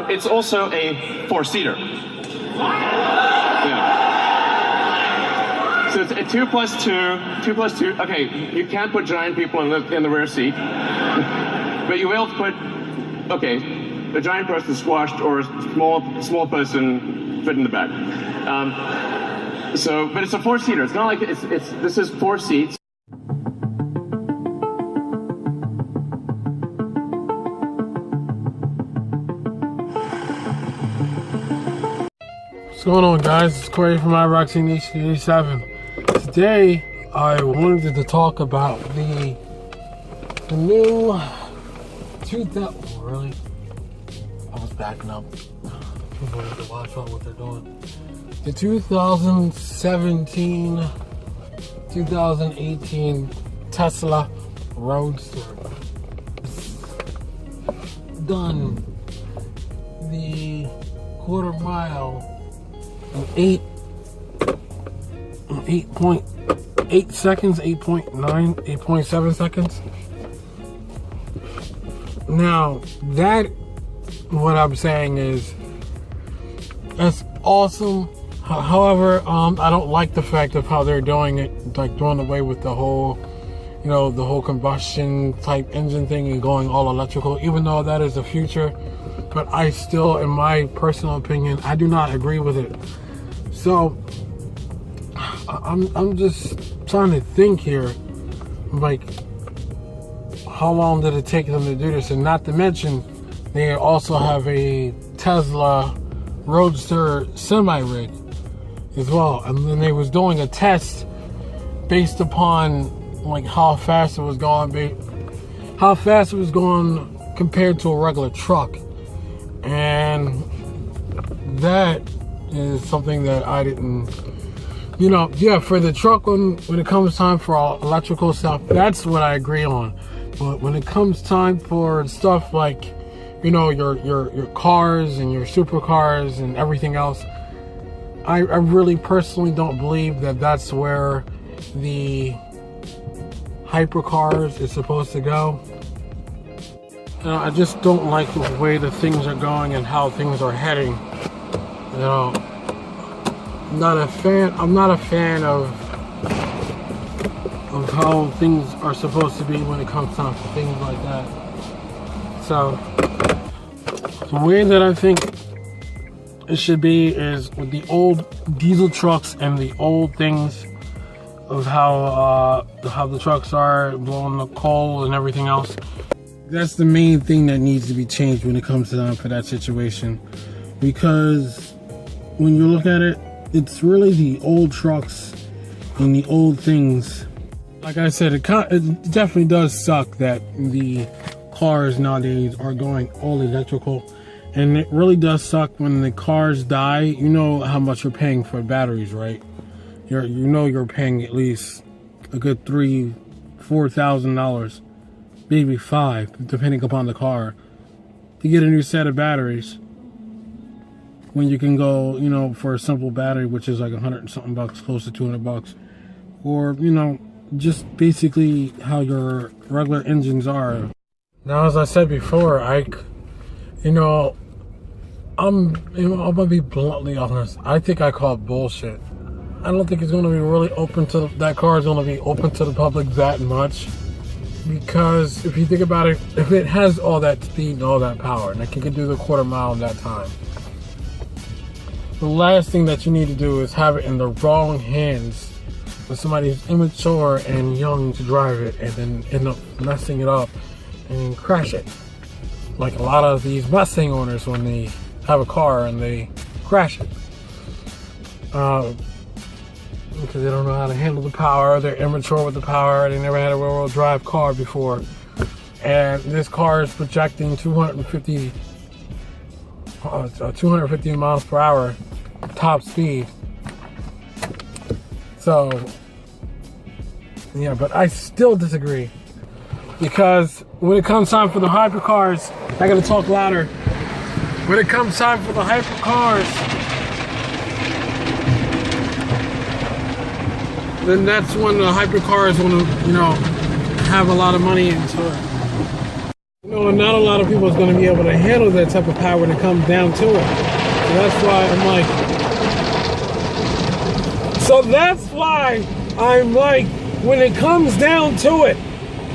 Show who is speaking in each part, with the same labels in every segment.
Speaker 1: It's also a 4-seater. Yeah. So it's a 2 plus 2, 2 plus 2. Okay, you can't put giant people in the rear seat, but you will put, okay, a giant person squashed or a small person fit in the back. But it's a 4-seater. It's not like this is 4 seats.
Speaker 2: What's going on, guys? It's Corey from iRoxy Nation 87. Today, I wanted to talk about the new 2000. Really? I was backing up. People need to watch out what they're doing. The 2017, 2018 Tesla Roadster. Done the quarter mile in 8.8 seconds, 8.9, 8.7 seconds. Now, that, what I'm saying is, that's awesome. However, I don't like the fact of how they're doing it, like doing away with the whole, the whole combustion type engine thing and going all electrical, even though that is the future. But I still, in my personal opinion, I do not agree with it. So, I'm just trying to think here, like, how long did it take them to do this? And not to mention, they also have a Tesla Roadster semi-rig as well. And then they was doing a test based upon, like, how fast it was going compared to a regular truck. And that is something that I didn't, yeah, for the truck, when it comes time for all electrical stuff, that's what I agree on. But when it comes time for stuff like, your cars and your supercars and everything else, I really personally don't believe that that's where the hypercars is supposed to go. I just don't like the way the things are going and how things are heading. I'm not a fan of how things are supposed to be when it comes time to things like that. So the way that I think it should be is with the old diesel trucks and the old things of how the trucks are blowing the coal and everything else. That's the main thing that needs to be changed when it comes to for that situation, because when you look at it, it's really the old trucks and the old things. Like I said, it definitely does suck that the cars nowadays are going all electrical, and it really does suck when the cars die. You know how much you're paying for batteries, right? You're paying at least a good $3,000-$4,000. Maybe $5,000, depending upon the car, to get a new set of batteries. When you can go, for a simple battery, which is like $100 and something bucks, close to $200, or just basically how your regular engines are. Now, as I said before, I'm gonna be bluntly honest. I think I call it bullshit. I don't think it's gonna be really open to that car is gonna be open to the public that much. Because if you think about it, if it has all that speed and all that power, and it can do the quarter mile in that time, the last thing that you need to do is have it in the wrong hands when somebody's immature and young to drive it, and then end up messing it up and crash it. Like a lot of these Mustang owners when they have a car and they crash it. Because they don't know how to handle the power, they're immature with the power, they never had a rear-wheel drive car before. And this car is projecting 250 miles per hour top speed. So, yeah, but I still disagree. Because when it comes time for the hypercars, I gotta talk louder. When it comes time for the hypercars, then that's when the hypercars want to, have a lot of money into it. No, and not a lot of people is going to be able to handle that type of power when it comes down to it. So that's why I'm like, when it comes down to it,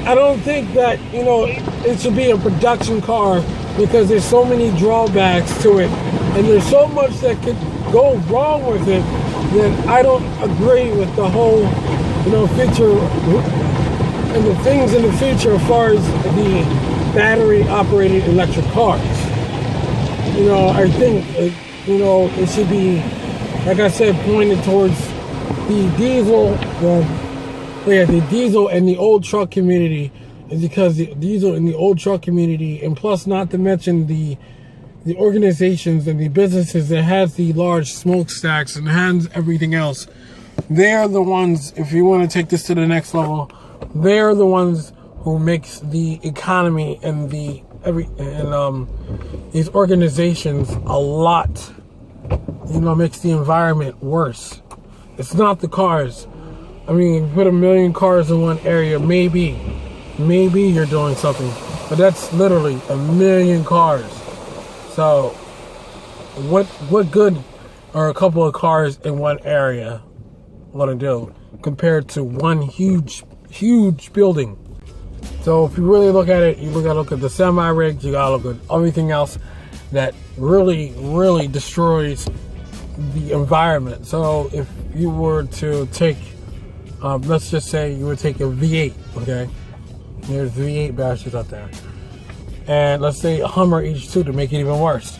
Speaker 2: I don't think that, you know, it should be a production car, because there's so many drawbacks to it, and there's so much that could go wrong with it, that I don't agree with the whole, you know, future and the things in the future as far as the battery-operated electric cars. You know, I think, you know, it should be, like I said, pointed towards the diesel, the diesel and the old truck community, is because the diesel and the old truck community, and plus not to mention the organizations and the businesses that has the large smokestacks and has everything else, they're the ones, if you want to take this to the next level, they're the ones who makes the economy and these organizations a lot, you know, makes the environment worse. It's not the cars. I mean, if you put 1 million cars in one area, maybe you're doing something, but that's literally 1 million cars. So what good are a couple of cars in one area going to do compared to one huge building? So if you really look at it, you gotta look at the semi-rigs, you gotta look at everything else that really destroys the environment. So if you were to take, let's just say you would take a V8, okay? There's V8 batteries out there. And let's say a Hummer H2 to make it even worse.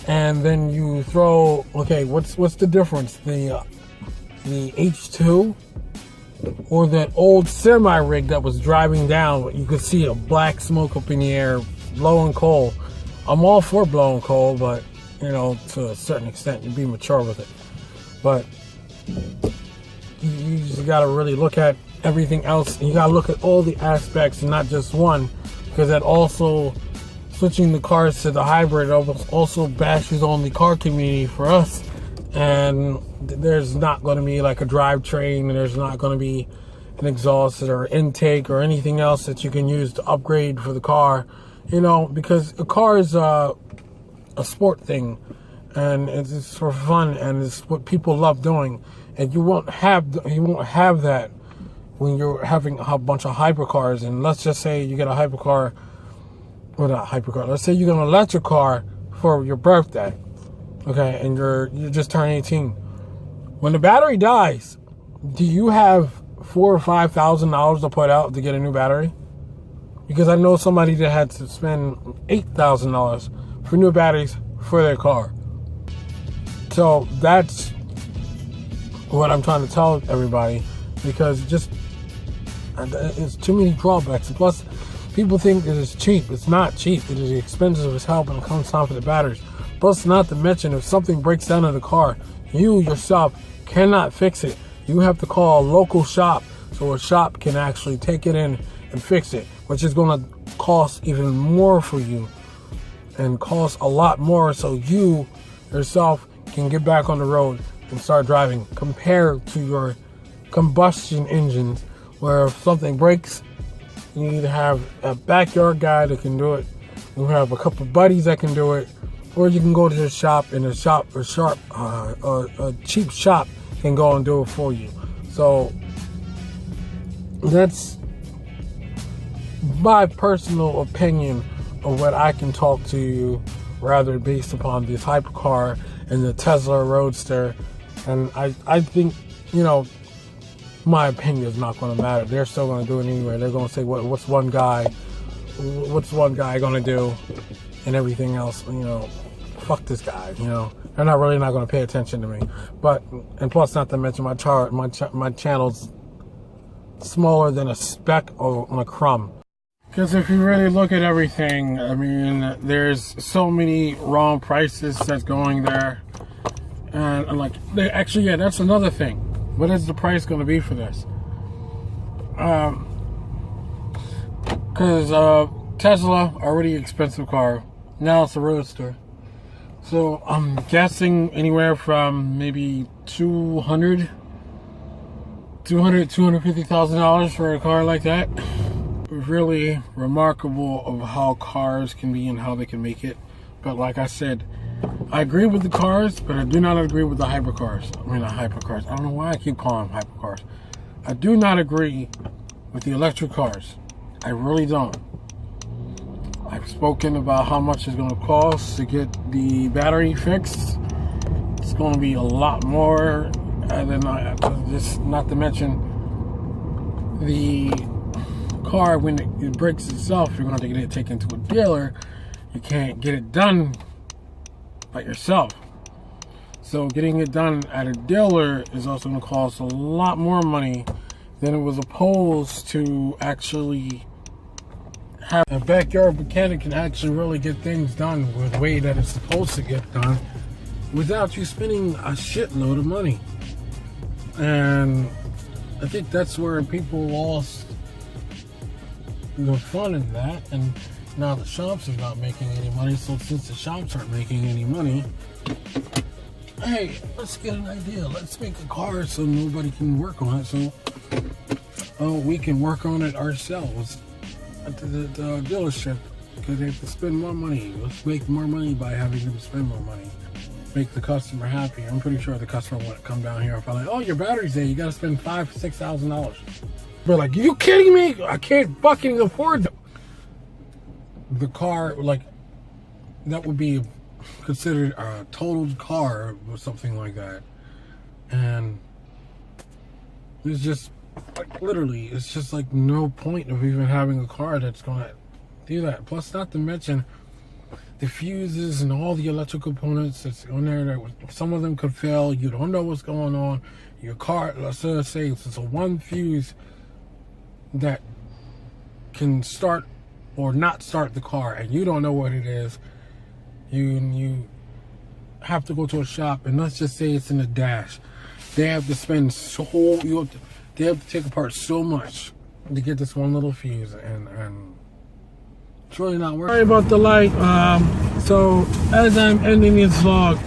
Speaker 2: And then you throw, okay, what's the difference? The H2 or that old semi-rig that was driving down, you could see a black smoke up in the air, blowing coal. I'm all for blowing coal, but, you know, to a certain extent, you be mature with it. But you just got to really look at everything else. You got to look at all the aspects and not just one, because that also, switching the cars to the hybrid also bashes on the car community for us. And there's not going to be like a drivetrain, and there's not going to be an exhaust or intake or anything else that you can use to upgrade for the car, you know, because a car is a sport thing, and it's for fun, and it's what people love doing. And you won't have that when you're having a bunch of hypercars. And let's just say you get a hypercar, well, not hypercar, let's say you get an electric car for your birthday, okay, and you just turned 18. When the battery dies, do you have $4,000 or $5,000 to put out to get a new battery? Because I know somebody that had to spend $8,000 for new batteries for their car. So that's what I'm trying to tell everybody, because it's too many drawbacks. And plus, people think it is cheap. It's not cheap. It is expensive as hell when it comes time for the batteries. Plus, not to mention, if something breaks down in the car, you yourself cannot fix it. You have to call a local shop so a shop can actually take it in and fix it, which is going to cost even more for you and cost a lot more, so you yourself can get back on the road and start driving, compared to your combustion engines, where if something breaks, you either have a backyard guy that can do it, you have a couple of buddies that can do it, or you can go to the shop, and a cheap shop can go and do it for you. So that's my personal opinion of what I can talk to you, rather based upon this hypercar and the Tesla Roadster. And I think, you know, my opinion is not going to matter. They're still going to do it anyway. They're going to say, what's one guy going to do, and everything else, you know, fuck this guy, you know. They're not going to pay attention to me. But, and plus, not to mention my channel's smaller than a speck on a crumb. Because if you really look at everything, I mean, there's so many wrong prices that's going there. And like, actually, yeah, that's another thing. What is the price going to be for this? Because Tesla, already expensive car. Now it's a Roadster. So I'm guessing anywhere from maybe $250,000 for a car like that. If really remarkable of how cars can be and how they can make it. But like I said, I agree with the cars, but I do not agree with the hypercars. I mean, the hypercars. I don't know why I keep calling them hypercars. I do not agree with the electric cars. I really don't. I've spoken about how much it's going to cost to get the battery fixed. It's going to be a lot more, and then just not to mention the car when it breaks itself. You're going to have to get it taken to a dealer. You can't get it done by yourself. So getting it done at a dealer is also going to cost a lot more money than it was opposed to actually have a backyard mechanic can actually really get things done with the way that it's supposed to get done without you spending a shitload of money. And I think that's where people lost the fun in that. And now the shops are not making any money, so since the shops aren't making any money, hey, let's get an idea. Let's make a car so nobody can work on it, so we can work on it ourselves at the dealership, because they have to spend more money. Let's make more money by having them spend more money. Make the customer happy. I'm pretty sure the customer won't come down here and find like, oh, your battery's there. You got to spend $5,000-$6,000. But like, you kidding me? I can't fucking afford the car. Like, that would be considered a totaled car or something like that. And it's just like, literally, it's just like no point of even having a car that's gonna do that. Plus, not to mention the fuses and all the electrical components that's on there, that some of them could fail. You don't know what's going on. Your car, let's say it's a one fuse that can start or not start the car, and you don't know what it is. You have to go to a shop, and let's just say it's in the dash. They have to spend they have to take apart so much to get this one little fuse, and it's really not working. Sorry about the light. So as I'm ending this vlog,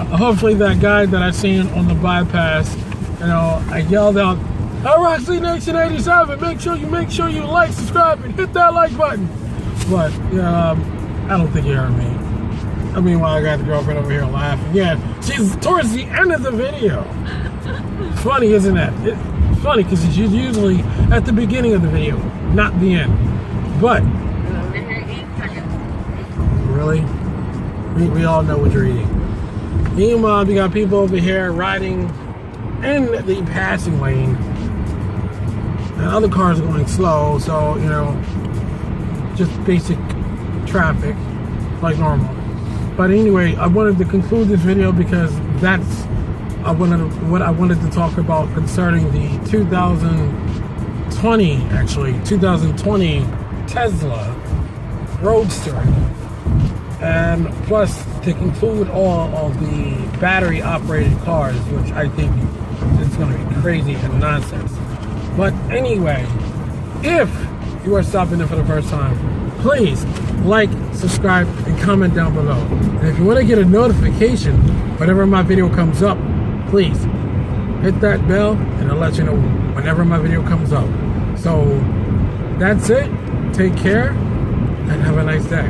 Speaker 2: hopefully that guy that I seen on the bypass, I yelled out, "Hey, Roxy Nation 87, make sure you like, subscribe, and hit that like button." But I don't think he heard me. I mean, while I got the girlfriend over here laughing. Yeah, she's towards the end of the video. It's funny, isn't it? It's funny because she's usually at the beginning of the video, not the end. But
Speaker 3: Over here, 8 seconds.
Speaker 2: really, we all know what you're eating. Meanwhile, we got people over here riding in the passing lane, and other cars are going slow. So just basic traffic like normal. But anyway, I wanted to conclude this video because that's what I wanted to talk about concerning the 2020 Tesla Roadster, and plus to conclude all of the battery operated cars, which I think is going to be crazy and nonsense. But anyway, if you are stopping in for the first time, please like, subscribe, and comment down below. And if you want to get a notification whenever my video comes up, please hit that bell and it'll let you know whenever my video comes up. So that's it. Take care and have a nice day.